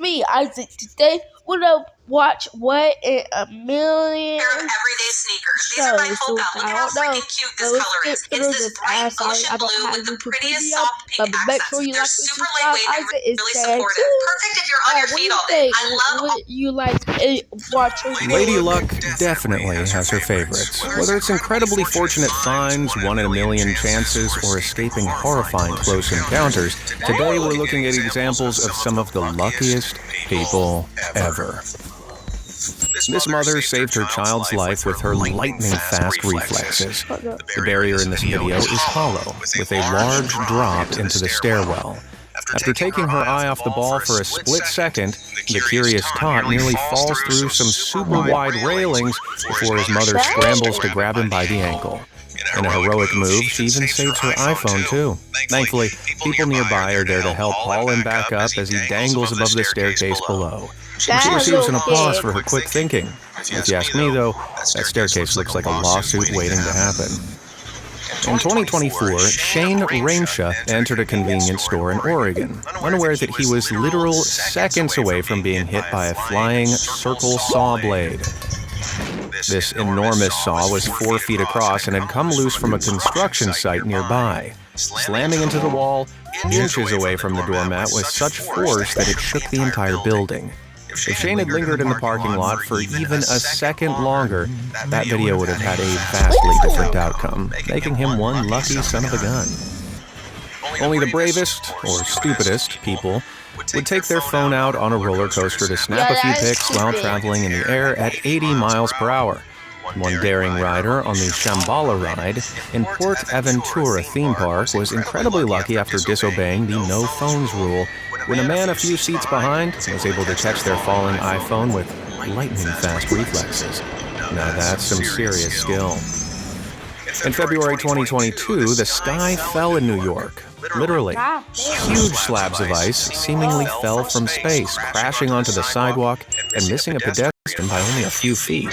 me, Isaac. Today we're gonna watch What in a Million pair of everyday sneakers. These are by Full Gum. Look at how freaking cute this color is. It's this bright ocean blue with the prettiest soft pink accents. They're super lightweight and really supportive. Perfect if you're on your feet all day. I love what you like watching. Lady Luck definitely has her favorites. Whether it's incredibly fortunate finds, 1 in a million chances, or escaping horrifying close encounters, today we're looking at examples of some of the luckiest people ever. This mother saved her child's life with her lightning-fast reflexes. The barrier in this video is hollow, with a large drop into the stairwell. After taking her eye off the ball for a split second, the curious tot nearly falls through some super wide railings before his mother scrambles to grab him by the ankle. In a heroic move, she even saves her iPhone too. Thankfully, people nearby are there to help haul him back up as he dangles above the staircase below. She receives an applause for her quick thinking. If you ask me, though, that staircase looks like a lawsuit waiting to happen. In 2024, Shane Rainsha entered a convenience store in Oregon, unaware that he was literal seconds away from being hit by a flying circle saw blade. This enormous saw was 4 feet across and had come loose from a construction site nearby, slamming into the wall inches away from the doormat with such force that it shook the entire building. If Shane had lingered in the parking lot for even a second longer, that video would have had a vastly different outcome, making him one lucky son of a gun. Only the bravest, or stupidest, people would take their phone out on a roller coaster to snap a few pics while traveling in the air at 80 miles per hour. One daring rider on the Shambhala ride in Port Aventura theme park was incredibly lucky after disobeying the no phones rule, when a man a few seats behind was able to catch their falling iPhone with lightning-fast reflexes. Now that's some serious skill. In February 2022, the sky fell in New York. Literally, huge slabs of ice seemingly fell from space, crashing onto the sidewalk and missing a pedestrian by only a few feet.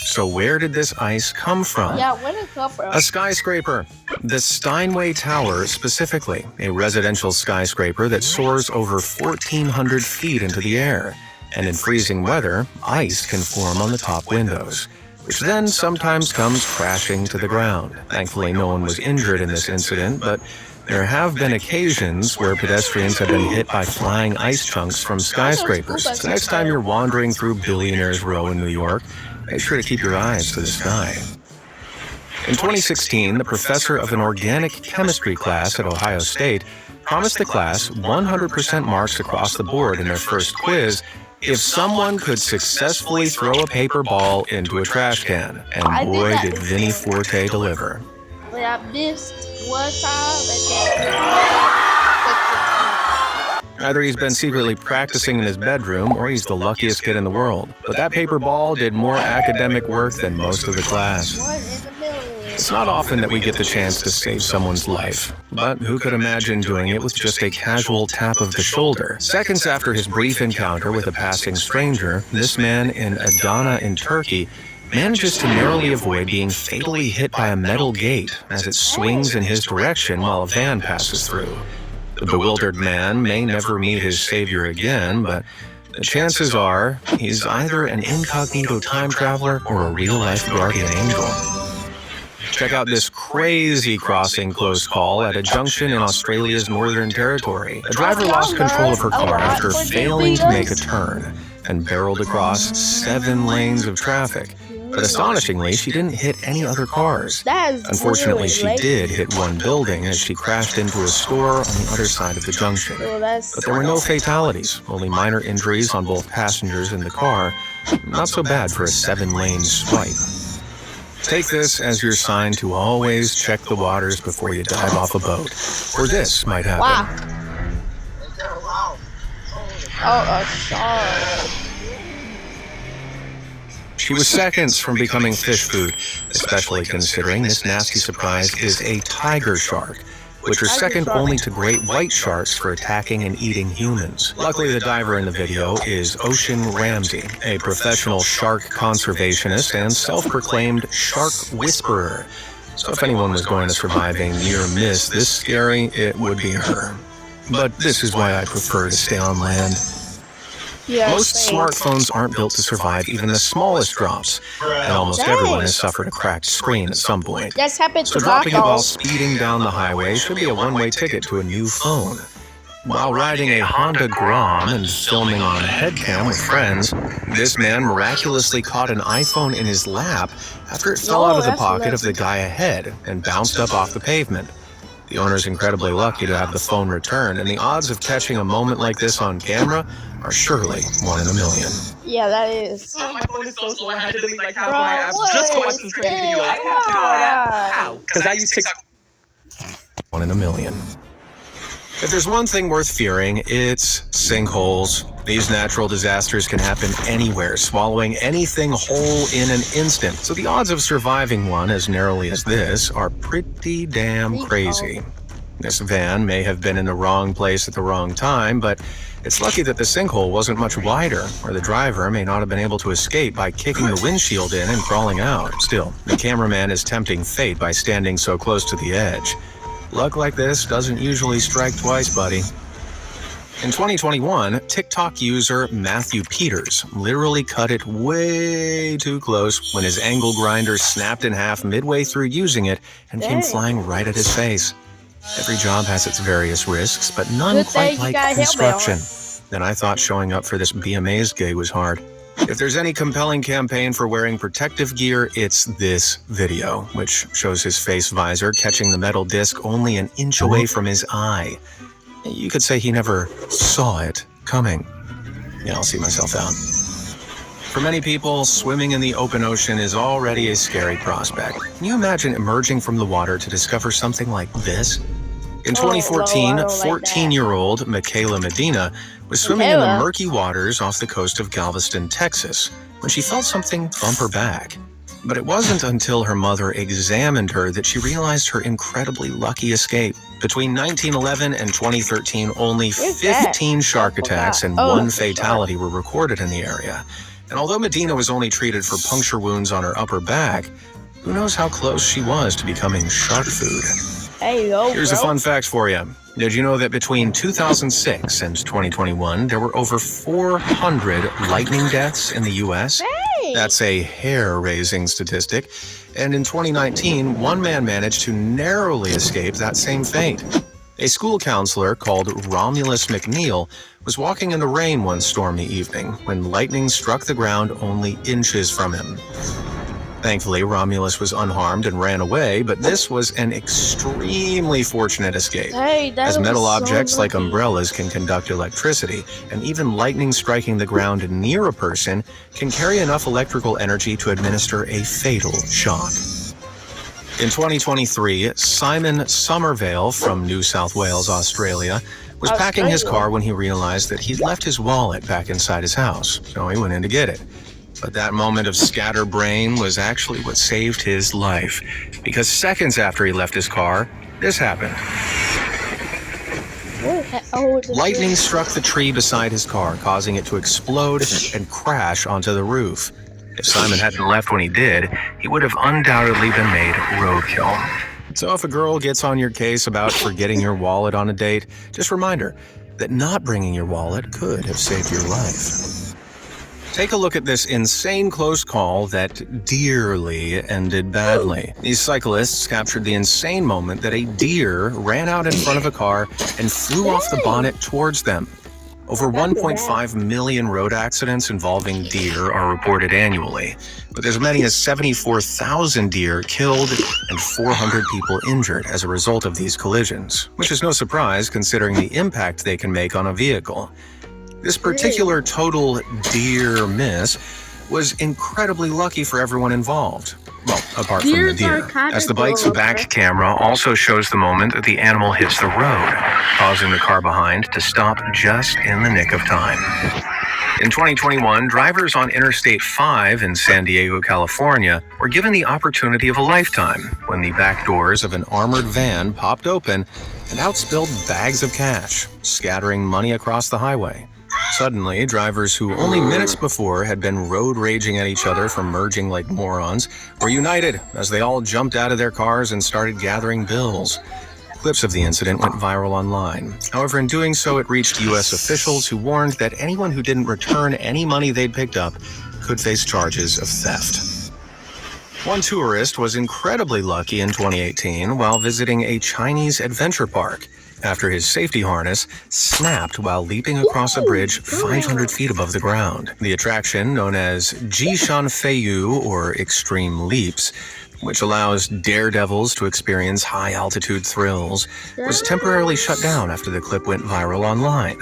So where did this ice come from? A skyscraper. The Steinway Tower, specifically, a residential skyscraper that soars over 1,400 feet into the air. And in freezing weather, ice can form on the top windows, which then sometimes comes crashing to the ground. Thankfully, no one was injured in this incident, but there have been occasions where pedestrians have been hit by flying ice chunks from skyscrapers. So next time you're wandering through Billionaires Row in New York, make sure to keep your eyes to the sky. In 2016, the professor of an organic chemistry class at Ohio State promised the class 100% marks across the board in their first quiz if someone could successfully throw a paper ball into a trash can. And boy, did Vinny Forte deliver. I missed one time. Either he's been secretly practicing in his bedroom, or he's the luckiest kid in the world. But that paper ball did more academic work than most of the class. It's not often that we get the chance to save someone's life, but who could imagine doing it with just a casual tap of the shoulder? Seconds after his brief encounter with a passing stranger, this man in Adana in Turkey manages to narrowly avoid being fatally hit by a metal gate as it swings in his direction while a van passes through. The bewildered man may never meet his savior again, but the chances are he's either an incognito time traveler or a real-life guardian angel. Check out this crazy crossing close call at a junction in Australia's Northern Territory. A driver lost control of her car after failing to make a turn and barreled across 7 lanes of traffic. But astonishingly, she didn't hit any other cars. Unfortunately, she did hit one building as she crashed into a store on the other side of the junction. But there were no fatalities, only minor injuries on both passengers and the car. Not so bad for a 7-lane swipe. Take this as your sign to always check the waters before you dive off a boat, or this might happen. Wow. Oh, a shark. She was seconds from becoming fish food, especially considering this nasty surprise is a tiger shark, which are second only to great white sharks for attacking and eating humans. Luckily, the diver in the video is Ocean Ramsey, a professional shark conservationist and self-proclaimed shark whisperer. So if anyone was going to survive a near miss this scary, it would be her. But this is why I prefer to stay on land. Yeah, Most same. smartphones aren't built to survive even the smallest drops, and almost everyone has suffered a cracked screen at some point. That's happened So to dropping it while Vatos. speeding down the highway should be a one-way ticket to a new phone. While riding a Honda Grom and filming on headcam with friends, this man miraculously caught an iPhone in his lap after it fell out of the that's pocket of the lucky. guy ahead and bounced up off the pavement. The owner's incredibly lucky to have the phone returned, and the odds of catching a moment like this on camera are surely 1 in a million. Yeah, that is. Oh, my phone is so slow. I had to delete like half Bro, of my apps what just to watch is this training video. this? I have to know Why? how. Because I use TikTok. 1 in a million. If there's one thing worth fearing, it's sinkholes. These natural disasters can happen anywhere, swallowing anything whole in an instant. So the odds of surviving one as narrowly as this are pretty damn crazy. This van may have been in the wrong place at the wrong time, but it's lucky that the sinkhole wasn't much wider, or the driver may not have been able to escape by kicking the windshield in and crawling out. Still, the cameraman is tempting fate by standing so close to the edge. Luck like this doesn't usually strike twice, buddy. In 2021, TikTok user Matthew Peters literally cut it way too close when his angle grinder snapped in half midway through using it and came Dang. flying right at his face. Every job has its various risks, but none Good quite thing you like got a helmet on. construction. And I thought showing up for this Be Amazed gig was hard. If there's any compelling campaign for wearing protective gear, it's this video, which shows his face visor catching the metal disc only an inch away from his eye. You could say he never saw it coming. Yeah, I'll see myself out. For many people, swimming in the open ocean is already a scary prospect. Can you imagine emerging from the water to discover something like this? In 2014, no, I don't like that. 14-year-old Michaela Medina was swimming in the Michaela? murky waters off the coast of Galveston, Texas, when she felt something bump her back. But it wasn't until her mother examined her that she realized her incredibly lucky escape. Between 1911 and 2013, only Where's that? 15 shark I forgot. attacks and Oh, one it's a shark. fatality were recorded in the area. And although Medina was only treated for puncture wounds on her upper back, who knows how close she was to becoming shark food. Hey, yo, Here's a bro. fun fact for you. Did you know that between 2006 and 2021, there were over 400 lightning deaths in the U.S.? Hey. That's a hair-raising statistic. And in 2019, one man managed to narrowly escape that same fate. A school counselor called Romulus McNeil was walking in the rain one stormy evening when lightning struck the ground only inches from him. Thankfully, Romulus was unharmed and ran away, but this was an extremely fortunate escape, Hey, that as was metal so objects like lucky. umbrellas can conduct electricity, and even lightning striking the ground near a person can carry enough electrical energy to administer a fatal shock. In 2023, Simon Somervale from New South Wales, Australia, was packing his car when he realized that he'd left his wallet back inside his house, so he went in to get it. But that moment of scatterbrain was actually what saved his life, because seconds after he left his car, this happened. Oh, it's a Lightning struck the tree beside his car, causing it to explode and crash onto the roof. If Simon hadn't left when he did, he would have undoubtedly been made roadkill. So if a girl gets on your case about forgetting your wallet on a date, just remind her that not bringing your wallet could have saved your life. Take a look at this insane close call that dearly ended badly. These cyclists captured the insane moment that a deer ran out in front of a car and flew off the bonnet towards them. Over 1.5 million road accidents involving deer are reported annually, with as many as 74,000 deer killed and 400 people injured as a result of these collisions, which is no surprise considering the impact they can make on a vehicle. This particular total deer miss was incredibly lucky for everyone involved. Well, apart from the Deers are deer, kinda as the bike's cool, back okay? camera also shows the moment that the animal hits the road, causing the car behind to stop just in the nick of time. In 2021, drivers on Interstate 5 in San Diego, California, were given the opportunity of a lifetime when the back doors of an armored van popped open and out spilled bags of cash, scattering money across the highway. Suddenly, drivers who only minutes before had been road raging at each other for merging like morons were united as they all jumped out of their cars and started gathering bills. Clips of the incident went viral online. However, in doing so, it reached U.S. officials who warned that anyone who didn't return any money they'd picked up could face charges of theft. One tourist was incredibly lucky in 2018 while visiting a Chinese adventure park after his safety harness snapped while leaping across a bridge 500 feet above the ground. The attraction, known as Jishan Feiyu, or Extreme Leaps, which allows daredevils to experience high-altitude thrills, was temporarily shut down after the clip went viral online.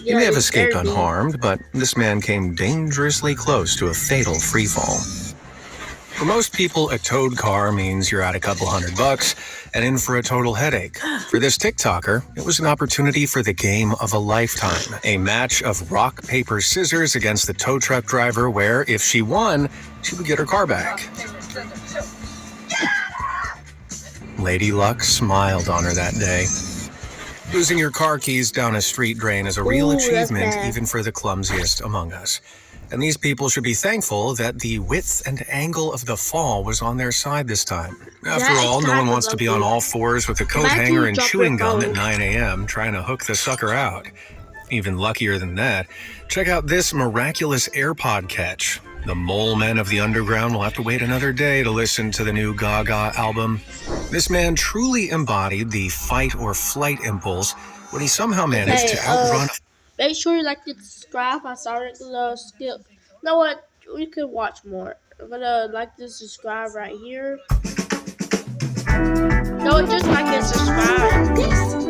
He may have escaped unharmed, but this man came dangerously close to a fatal freefall. For most people, a towed car means you're out a couple $100 and in for a total headache. For this TikToker, it was an opportunity for the game of a lifetime. A match of rock, paper, scissors against the tow truck driver where, if she won, she would get her car back. Lady Luck smiled on her that day. Losing your car keys down a street drain is a real achievement even for the clumsiest among us. And these people should be thankful that the width and angle of the fall was on their side this time. After all, no one wants to be on all fours with a coat hanger and chewing gum at 9 a.m. trying to hook the sucker out. Even luckier than that, check out this miraculous AirPod catch. The mole men of the underground will have to wait another day to listen to the new Gaga album. This man truly embodied the fight or flight impulse when he somehow managed to outrun. Make sure you like and subscribe. I started to skip. You know what? We could watch more. I'm gonna like and subscribe right here. No, just like and subscribe.